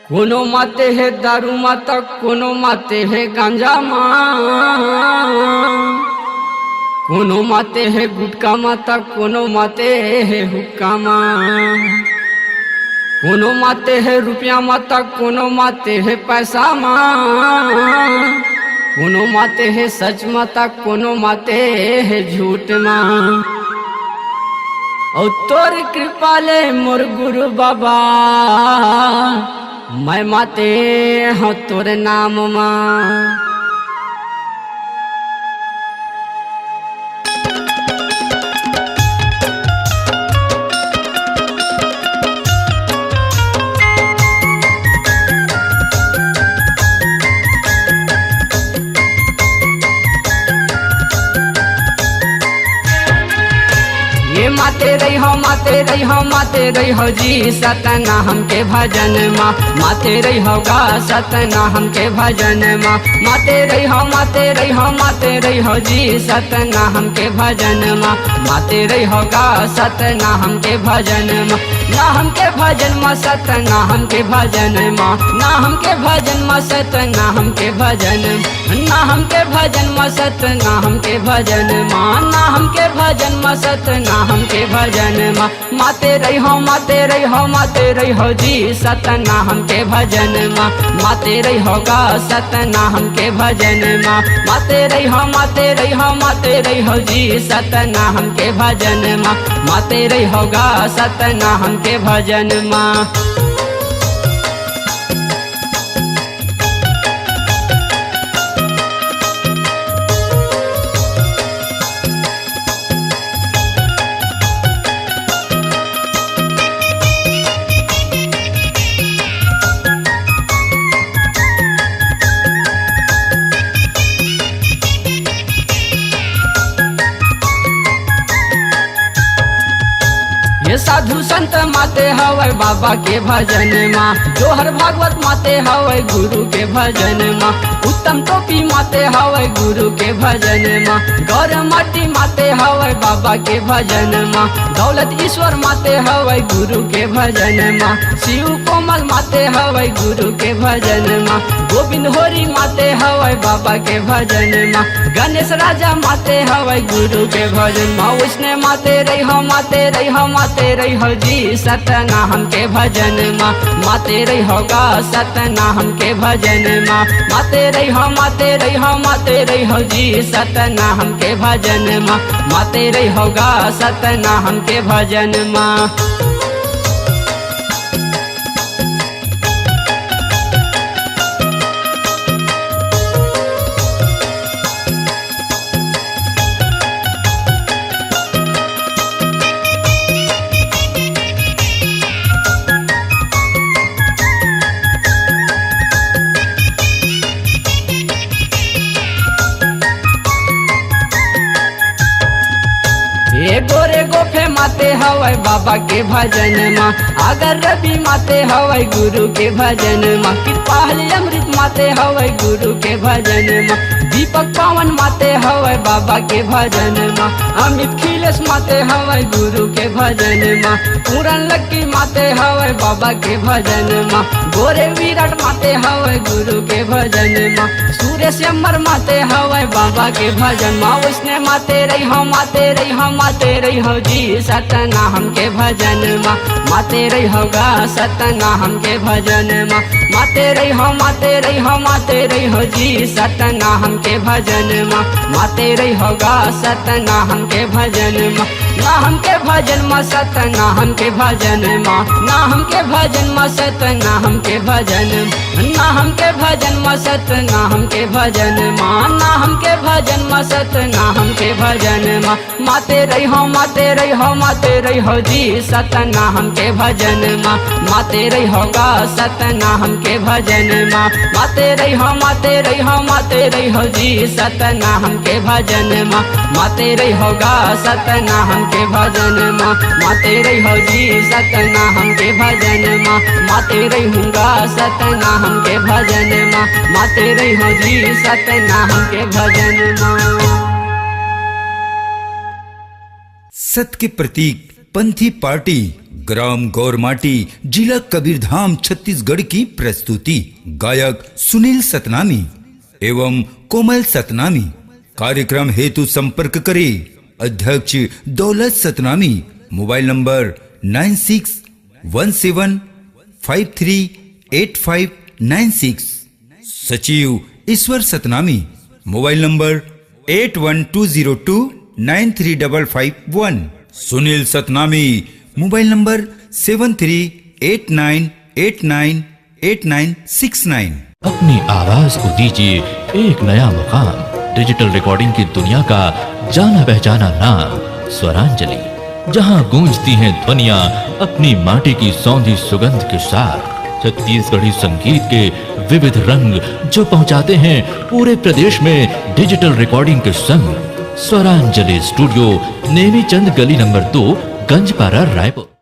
कोनो माते है दारू माता, कोनो माते है गांजा माँ, कोनो माते है गुटका माता, कोनो माते है हुक्का माँ, कोनो माते है रुपया माता, कोनो माते है पैसा माँ, कोनो माते है सच माता, कोनो माते है झूठ माँ। और तोर कृपा ले मोर गुरु बाबा, मैं माते हूँ तोरे नाम माँ। ये माते रही हो, माते रही हो, माते रही हो जी सतना हमके भजन माँ, माते रही हो गा सतना हमके भजन माँ, माते रही हो, माते रही हो, माते रही हो जी सतना हमके भजन माँ, माते रही हो गा सतना हमके भजन माँ। ना हमके भजन माँ सतना हमके भजन माँ, ना हमके भजन माँ सतना हमके भजन, ना हमके भजन माँ सतना हमके भजन माँ, ना हमके भजन माँ सतना हमके भजन माँ। माते रही हो, माते रही हो, माते रही हो जी सतना हमके भजन माँ, माते रही हो गा सतना हमके भजन माँ, माते रही हो, माते रही हो, माते रही हो जी सतना हमके भजन माँ, माते रही हो गा सतना हमके भजन माँ। ये साधु संत माते हवै बाबा के भजन माँ, जोहर भागवत माते हवै गुरु के भजन माँ, उत्तम टोपी माते हवै गुरु के भजन माँ, गौर माटी माते हवै बाबा के भजन माँ, दौलत ईश्वर माते हवै गुरु के भजन माँ, शिव कोमल माते हवै गुरु के भजन माँ, गोविंद होरी माते हवै बाबा के भजन माँ, गणेश राजा माते हवै गुरु के भजन माँ, वैष्णव माते रही हो, माते रही हो, माते रही हो जी सतना हमके भजन माँ, माते रही हो गा सतना हमके भजन माँ, माते रही हो, माते रही हो, माते रही हो जी सतना हमके भजन माँ, माते रही हो गा सतना हमके भजन माँ। ये गोरे गोफे माते हवै बाबा के भजन माँ, अगर रवि माते हवै गुरु के भजन माँ, कृपाल अमृत माते हवै गुरु के भजन माँ, दीपक पावन माते हवै बाबा के भजन माँ, अमित खिलेश माते हवै गुरु के भजन माँ, पूरन लक्की माते हवै बाबा के भजन माँ, गोरे विराट माते हवै गुरु के भजन माँ, सूर्य अमर माते हवै बाबा के भजन माँ, वैष्णव माते रही हो, माते रही हो, माते रही हो जी सतना हमके भजन माँ, माते रही हो गा सतना हमके भजन माँ, माते रही हो, माते रही हो, माते रही हो जी सतना हमके भजन माँ, माते रही हो गा सतना हमके भजन माँ। ना हमके भजन माँ सतना हमके भजन माँ, ना हमके भजन माँ सतना हमके भजन, ना हमके भजन माँ सतना हमके भजन माँ, ना हमके भजन माँ सतना हमके भजन माँ। माते रही हो, माते रही हो, माते रही हो जी सतना हमके भजन माँ, माते रही हो गा सतना हमके भजन माँ, माते रही हो, माते रही हो, माते रही हो जी सतना हमके भजन माँ, माते रही हो गा सतना हमके भजन माँ, माते रही हो जी सतना हमके भजन माँ, माते रही हूँगा सतना हमके भजन माँ, माते रही हो जी सतना हमके भजन माँ। सत्य के प्रतीक पंथी पार्टी ग्राम गौरमाटी जिला कबीरधाम छत्तीसगढ़ की प्रस्तुति। गायक सुनील सतनामी एवं कोमल सतनामी। कार्यक्रम हेतु संपर्क करें अध्यक्ष दौलत सतनामी, मोबाइल नंबर 9617538596। सचिव ईश्वर Satnami, mobile number 8120293551। Sunil Satnami, mobile number 7389898969। अपनी आवाज को दीजिए एक नया मुकाम। डिजिटल रिकॉर्डिंग की दुनिया का जाना पहचाना नाम स्वरांजलि, जहां गूंजती हैं ध्वनियां अपनी माटी की सौंधी सुगंध के साथ। छत्तीसगढ़ी संगीत के विविध रंग जो पहुंचाते हैं पूरे प्रदेश में डिजिटल रिकॉर्डिंग के संग। स्वरांजलि स्टूडियो, नेमी चंद गली नंबर 2, गंजपारा, रायपुर।